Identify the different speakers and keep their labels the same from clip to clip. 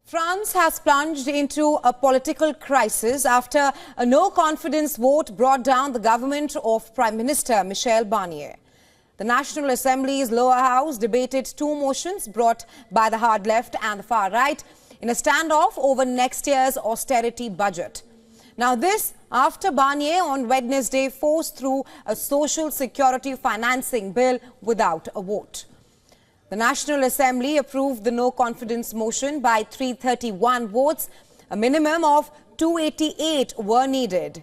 Speaker 1: France has plunged into a political crisis after a no-confidence vote brought down the government of Prime Minister Michel Barnier. The National Assembly's lower house debated two motions brought by the hard left and the far right in a standoff over next year's austerity budget. Now this after Barnier on Wednesday forced through a social security financing bill without a vote. The National Assembly approved the no-confidence motion by 331 votes. A minimum of 288 were needed.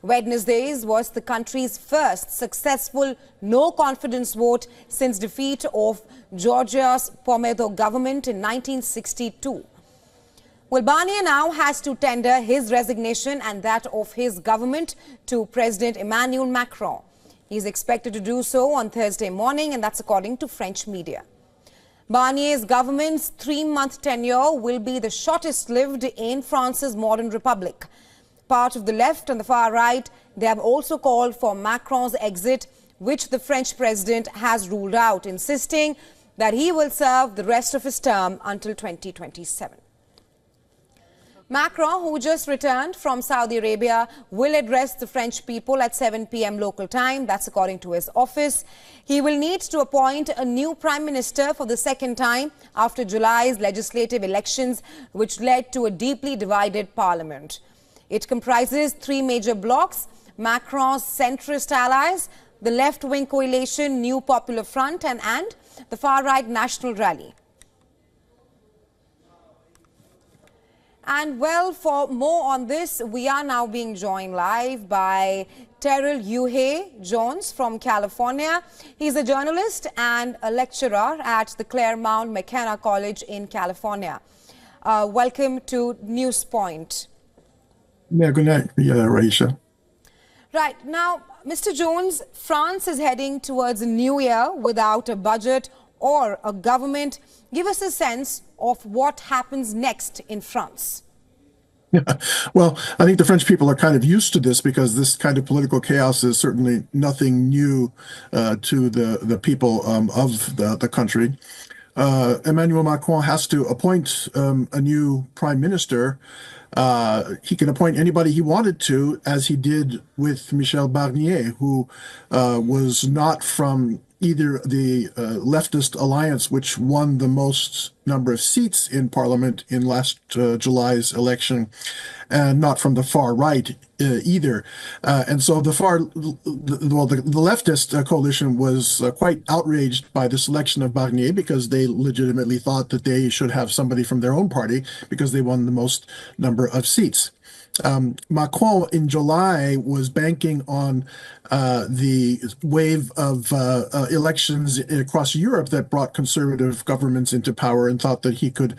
Speaker 1: Wednesday's was the country's first successful no-confidence vote since defeat of Georgia's Pomedo government in 1962. Well, Barnier now has to tender his resignation and that of his government to President Emmanuel Macron. He is expected to do so on Thursday morning, and that's according to French media. Barnier's government's 3-month tenure will be the shortest lived in France's modern republic. Part of the left and the far right, they have also called for Macron's exit, which the French president has ruled out, insisting that he will serve the rest of his term until 2027. Macron, who just returned from Saudi Arabia, will address the French people at 7 p.m. local time. That's according to his office. He will need to appoint a new prime minister for the second time after July's legislative elections, which led to a deeply divided parliament. It comprises 3 major blocs: Macron's centrist allies, the left-wing coalition New Popular Front, and the far-right National Rally. And well, for more on this, we are now being joined live by Terrell Jones from California. He's a journalist and a lecturer at the Claremont McKenna College in California. Welcome to Newspoint.
Speaker 2: Yeah, good night, Raisha.
Speaker 1: Right. Now, Mr. Jones, France is heading towards a new year without a budget or a government. Give us a sense of what happens next in France.
Speaker 2: Yeah. Well, I think the French people are kind of used to this because this kind of political chaos is certainly nothing new to the people of the country. Emmanuel Macron has to appoint a new prime minister. He can appoint anybody he wanted to, as he did with Michel Barnier, who was not from either the leftist alliance, which won the most number of seats in parliament in last July's election, and not from the far right either. And so the leftist coalition was quite outraged by the selection of Barnier because they legitimately thought that they should have somebody from their own party because they won the most number of seats. Macron in July was banking on the wave of elections across Europe that brought conservative governments into power and thought that he could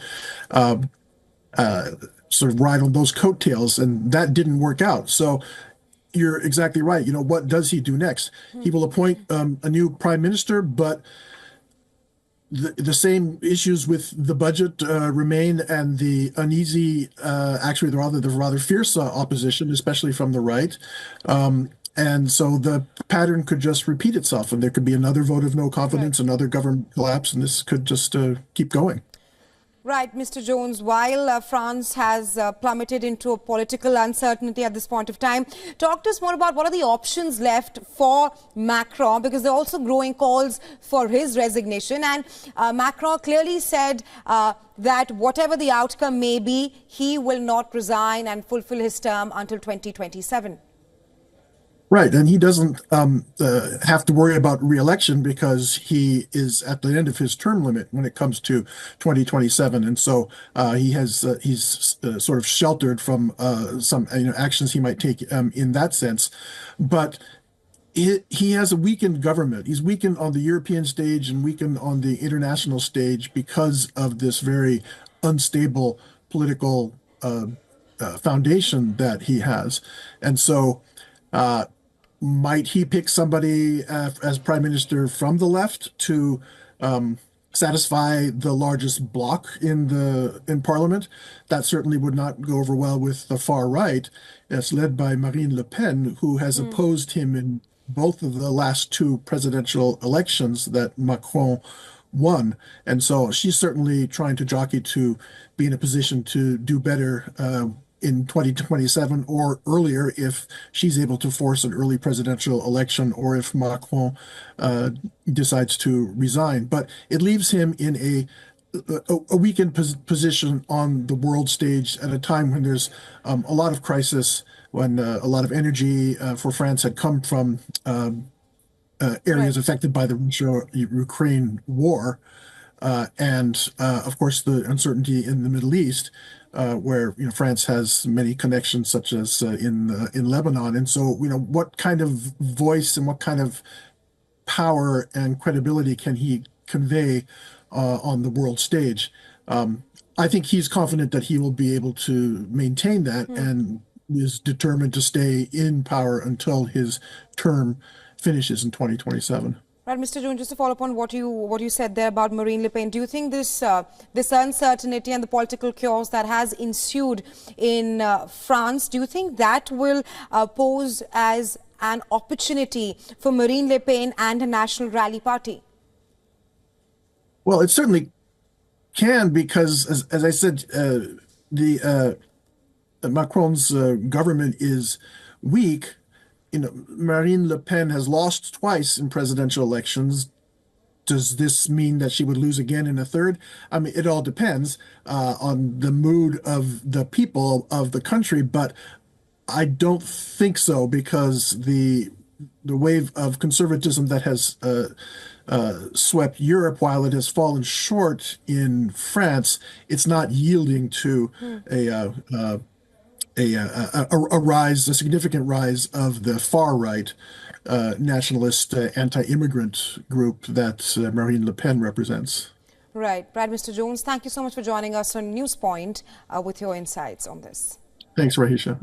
Speaker 2: sort of ride on those coattails, and that didn't work out. So you're exactly right. You know, what does he do next? He will appoint a new prime minister, but the same issues with the budget remain, and the uneasy, actually the rather fierce opposition, especially from the right. And so the pattern could just repeat itself, and there could be another vote of no confidence, another government collapse, and this could just keep going.
Speaker 1: Right, Mr. Jones, while France has plummeted into a political uncertainty at this point of time, talk to us more about what are the options left for Macron, because there are also growing calls for his resignation. And Macron clearly said that whatever the outcome may be, he will not resign and fulfill his term until 2027.
Speaker 2: Right, and he doesn't have to worry about re-election because he is at the end of his term limit when it comes to 2027, and so he's sort of sheltered from some actions he might take in that sense. But he has a weakened government. He's weakened on the European stage and weakened on the international stage because of this very unstable political foundation that he has, and so. Might he pick somebody as prime minister from the left to satisfy the largest bloc in parliament? That certainly would not go over well with the far right. It's led by Marine Le Pen, who has opposed him in both of the last 2 presidential elections that Macron won. And so she's certainly trying to jockey to be in a position to do better in 2027 or earlier if she's able to force an early presidential election or if Macron decides to resign. But it leaves him in a weakened position on the world stage at a time when there's a lot of crisis, when a lot of energy for France had come from areas
Speaker 1: Right.
Speaker 2: affected by the Russia-Ukraine war, and of course the uncertainty in the Middle East, where France has many connections, such as in Lebanon. And so what kind of voice and what kind of power and credibility can he convey on the world stage? I think he's confident that he will be able to maintain that and is determined to stay in power until his term finishes in 2027.
Speaker 1: Right, Mr. Jones, just to follow up on what you said there about Marine Le Pen, do you think this uncertainty and the political chaos that has ensued in France, do you think that will pose as an opportunity for Marine Le Pen and her National Rally Party?
Speaker 2: Well, it certainly can because, as I said, the Macron's government is weak. Marine Le Pen has lost twice in presidential elections. Does this mean that she would lose again in a third? I mean, it all depends on the mood of the people of the country, but I don't think so because the wave of conservatism that has swept Europe, while it has fallen short in France, it's not yielding to a rise, a significant rise of the far right nationalist anti-immigrant group that Marine Le Pen represents.
Speaker 1: Right. Right, Mr. Jones, thank you so much for joining us on Newspoint with your insights on this.
Speaker 2: Thanks, Rahisha.